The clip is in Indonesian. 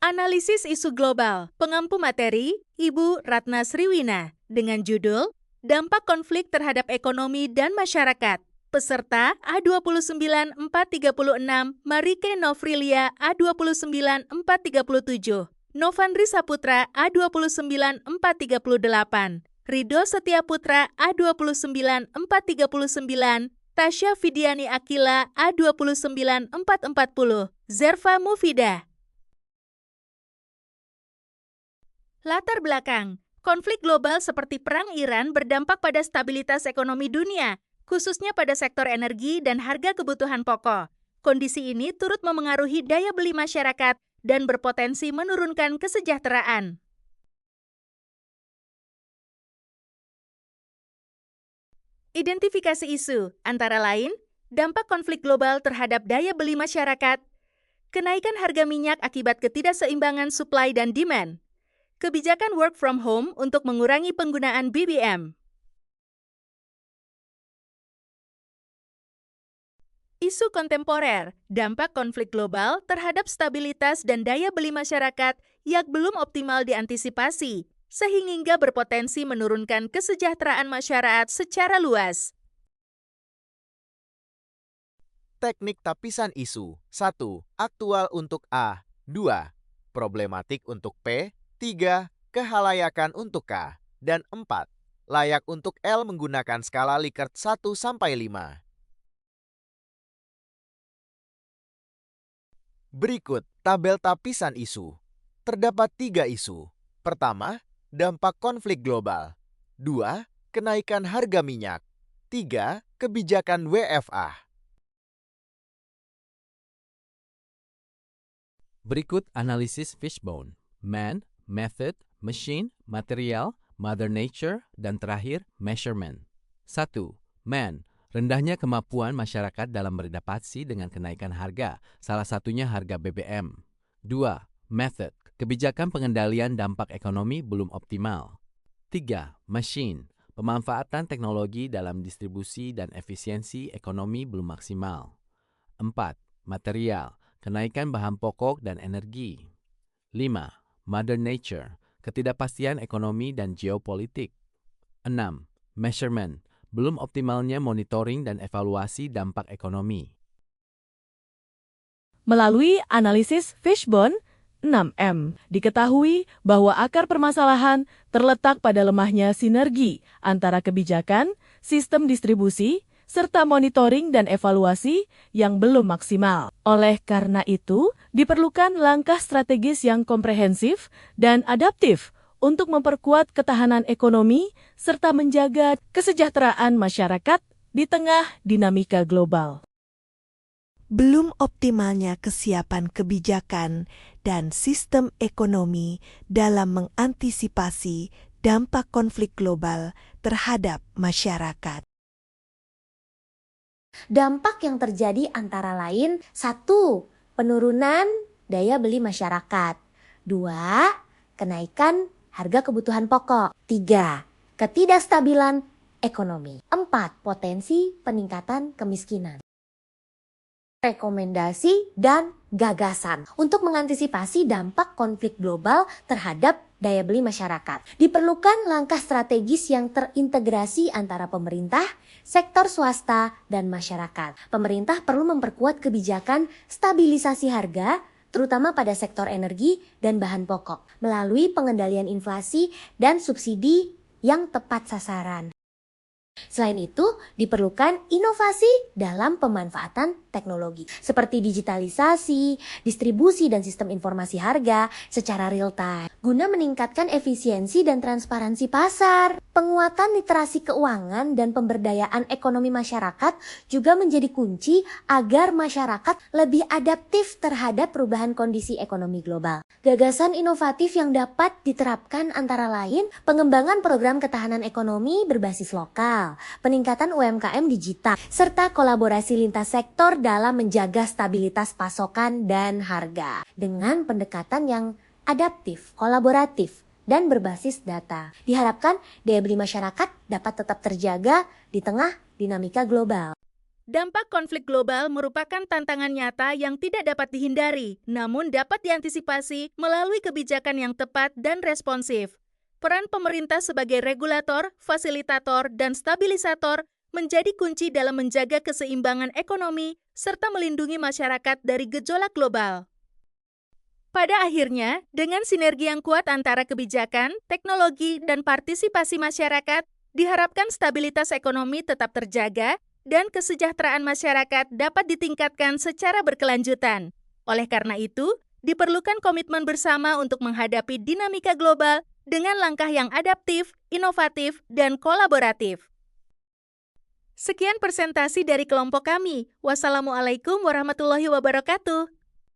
Analisis isu global, pengampu materi, Ibu Ratna Sriwina, dengan judul Dampak Konflik Terhadap Ekonomi dan Masyarakat. Peserta A29436, Marike Novrilia A29437, Novandri Saputra A29438, Rido Setiaputra A29439, Tasya Fidiani Akila A29440, Zerva Mufida. Latar belakang, konflik global seperti Perang Iran berdampak pada stabilitas ekonomi dunia, khususnya pada sektor energi dan harga kebutuhan pokok. Kondisi ini turut memengaruhi daya beli masyarakat dan berpotensi menurunkan kesejahteraan. Identifikasi isu, antara lain, dampak konflik global terhadap daya beli masyarakat, kenaikan harga minyak akibat ketidakseimbangan supply dan demand, kebijakan work from home untuk mengurangi penggunaan BBM. Isu kontemporer, dampak konflik global terhadap stabilitas dan daya beli masyarakat yang belum optimal diantisipasi, sehingga berpotensi menurunkan kesejahteraan masyarakat secara luas. Teknik tapisan isu. 1. Aktual untuk A. 2. Problematik untuk P. 3. Kehalayakan untuk K. Dan 4. Layak untuk L menggunakan skala Likert 1-5. Berikut tabel tapisan isu. Terdapat 3 isu. Pertama, dampak konflik global. 2. Kenaikan harga minyak. 3. Kebijakan WFA. Berikut analisis Fishbone. Man, method, machine, material, mother nature, dan terakhir measurement. 1. Man, rendahnya kemampuan masyarakat dalam beradaptasi dengan kenaikan harga, salah satunya harga BBM. 2. Method, kebijakan pengendalian dampak ekonomi belum optimal. 3. Machine, pemanfaatan teknologi dalam distribusi dan efisiensi ekonomi belum maksimal. 4. Material, kenaikan bahan pokok dan energi. 5. Mother nature, ketidakpastian ekonomi dan geopolitik. 6. Measurement, belum optimalnya monitoring dan evaluasi dampak ekonomi. Melalui analisis Fishbone 6M, diketahui bahwa akar permasalahan terletak pada lemahnya sinergi antara kebijakan, sistem distribusi, serta monitoring dan evaluasi yang belum maksimal. Oleh karena itu, diperlukan langkah strategis yang komprehensif dan adaptif untuk memperkuat ketahanan ekonomi serta menjaga kesejahteraan masyarakat di tengah dinamika global. Belum optimalnya kesiapan kebijakan dan sistem ekonomi dalam mengantisipasi dampak konflik global terhadap masyarakat. Dampak yang terjadi antara lain 1. Penurunan daya beli masyarakat. 2. Kenaikan harga kebutuhan pokok. 3. Ketidakstabilan ekonomi. 4. Potensi peningkatan kemiskinan. Rekomendasi dan gagasan untuk mengantisipasi dampak konflik global terhadap daya beli masyarakat. Diperlukan langkah strategis yang terintegrasi antara pemerintah, sektor swasta, dan masyarakat. Pemerintah perlu memperkuat kebijakan stabilisasi harga, terutama pada sektor energi dan bahan pokok, melalui pengendalian inflasi dan subsidi yang tepat sasaran. Selain itu, diperlukan inovasi dalam pemanfaatan teknologi, seperti digitalisasi, distribusi dan sistem informasi harga secara real-time, guna meningkatkan efisiensi dan transparansi pasar. Penguatan literasi keuangan dan pemberdayaan ekonomi masyarakat juga menjadi kunci agar masyarakat lebih adaptif terhadap perubahan kondisi ekonomi global. Gagasan inovatif yang dapat diterapkan antara lain pengembangan program ketahanan ekonomi berbasis lokal, peningkatan UMKM digital, serta kolaborasi lintas sektor dalam menjaga stabilitas pasokan dan harga dengan pendekatan yang adaptif, kolaboratif, dan berbasis data. Diharapkan daya beli masyarakat dapat tetap terjaga di tengah dinamika global. Dampak konflik global merupakan tantangan nyata yang tidak dapat dihindari, namun dapat diantisipasi melalui kebijakan yang tepat dan responsif. Peran pemerintah sebagai regulator, fasilitator, dan stabilisator menjadi kunci dalam menjaga keseimbangan ekonomi serta melindungi masyarakat dari gejolak global. Pada akhirnya, dengan sinergi yang kuat antara kebijakan, teknologi, dan partisipasi masyarakat, diharapkan stabilitas ekonomi tetap terjaga dan kesejahteraan masyarakat dapat ditingkatkan secara berkelanjutan. Oleh karena itu, diperlukan komitmen bersama untuk menghadapi dinamika global dengan langkah yang adaptif, inovatif, dan kolaboratif. Sekian presentasi dari kelompok kami. Wassalamualaikum warahmatullahi wabarakatuh.